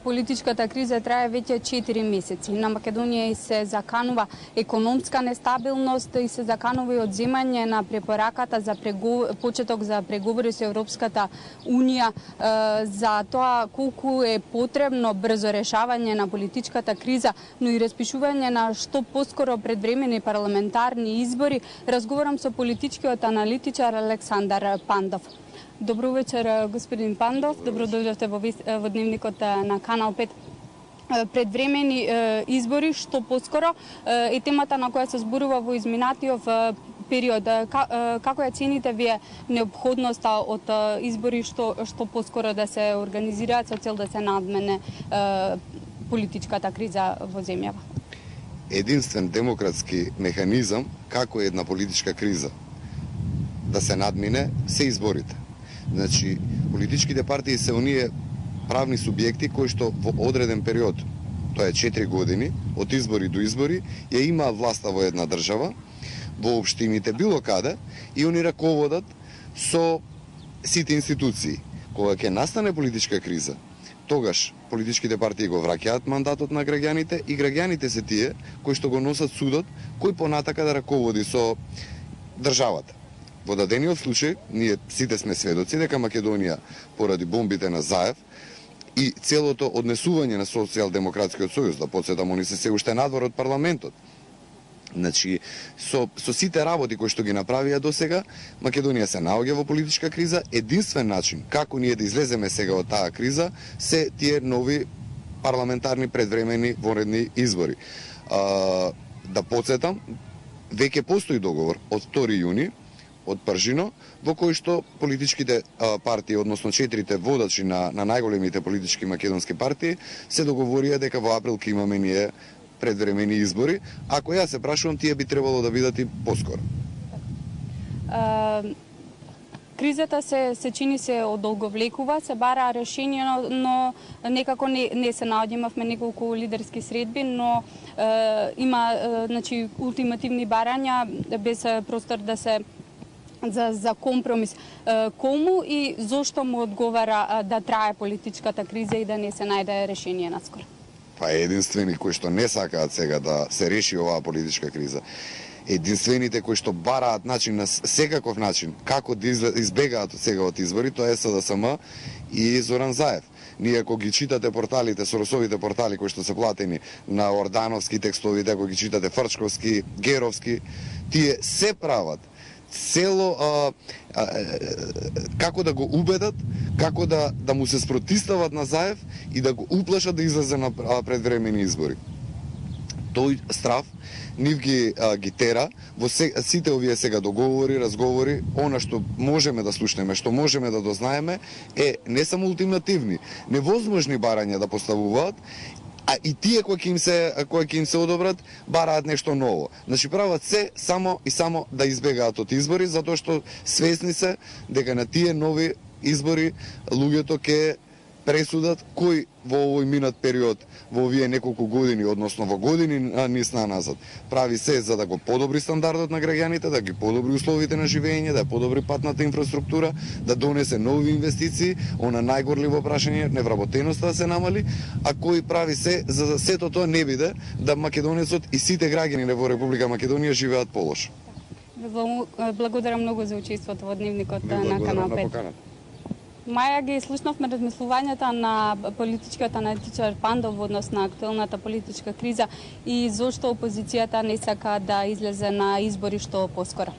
Политичката криза трае веќе 4 месеци. На Македонија и се заканува економска нестабилност и се заканува и одземање на препораката за почеток за преговори со Европската Унија за тоа колку е потребно брзо решавање на политичката криза, но и распишување на што поскоро предвремени парламентарни избори. Разговарам со политичкиот аналитичар Александар Пандов. Добро вечер, господин Пандов. Добро дојдовте во дневникот на Канал 5. Предвремени избори, што поскоро е темата на која се зборува во изминатиот период. Како ја цените вие неопходноста од избори што поскоро да се организираат со цел да се надмене политичката криза во земјава? Единствен демократски механизам како една политичка криза да се надмине се изборите. Значи, политичките партии се оние правни субјекти кои што во одреден период, тоа е 4 години, од избори до избори, ја имаат власта во една држава, во општините, било каде, и они раководат со сите институции. Кога ќе настане политичка криза, тогаш политичките партии го враќаат мандатот на граѓаните и граѓаните се тие кои што го носат судот, кој понатака да раководи со државата. Во дадениот случај, ние сите сме сведоци дека Македонија, поради бомбите на Заев и целото однесување на Социјалдемократскиот сојуз, да подсетам, они се уште надвор од парламентот. Значи, со сите работи кои што ги направија досега, Македонија се наоѓа во политичка криза. Единствен начин како ние да излеземе сега од таа криза се тие нови парламентарни предвремени вонредни избори. Да подсетам, веќе постои договор од 2 јуни од Пржино, во кој што политичките партии, односно 4 водачи на најголемите политички македонски партии, се договорија дека во април ќе имаме ние предвремени избори. Ако ја се прашувам, тие би требало да бидат и поскоро. Кризата се чини се одолговлекува, се бара решение, но некако не се наоѓавме неколку лидерски средби, но има значи ултимативни барања без простор да се за компромис. Кому и зошто му одговара да трае политичката криза и да не се најде решение наскоро? Па единствени кои што не сакаат сега да се реши оваа политичка криза, единствените кои што бараат начин на секаков начин како да избегаат сега од избори, тоа е СДСМ и Зоран Заев. Ние ако ги читате порталите, Соросовите портали кои што се платени на Ордановски текстови, ако ги читате Фрчковски, Геровски, тие се прават цело како да го убедат, како да му се спротистават на Заев и да го уплашат да излезе на предвремени избори. Тој страв нив ги тера во сите овие сега договори, разговори. Она што можеме да слушнеме, што можеме да дознаеме е не само ултимативни, невозможни барања да поставуваат, а и тие кои ќе им се одобрат бараат нешто ново. Значи прават се само да избегаат од избори, затоа што свесни се дека на тие нови избори луѓето ќе пресудат кој во овој минат период, во овие неколку години, односно во години нисна назад, прави се за да го подобри стандардот на граѓаните, да ги подобри условите на живење, да подобри патната инфраструктура, да донесе нови инвестиции, она најгорливо прашање, невработеноста да се намали, а кој прави се за сето тоа не биде да македонецот и сите граѓани во Република Македонија живеат полошо. Благодарам многу за учеството во дневникот на Канал 5. Маја, ги слушнавме размислувањата на политичкиот аналитичар Пандов во однос на актуелната политичка криза и зошто опозицијата не сака да излезе на избори што поскоро.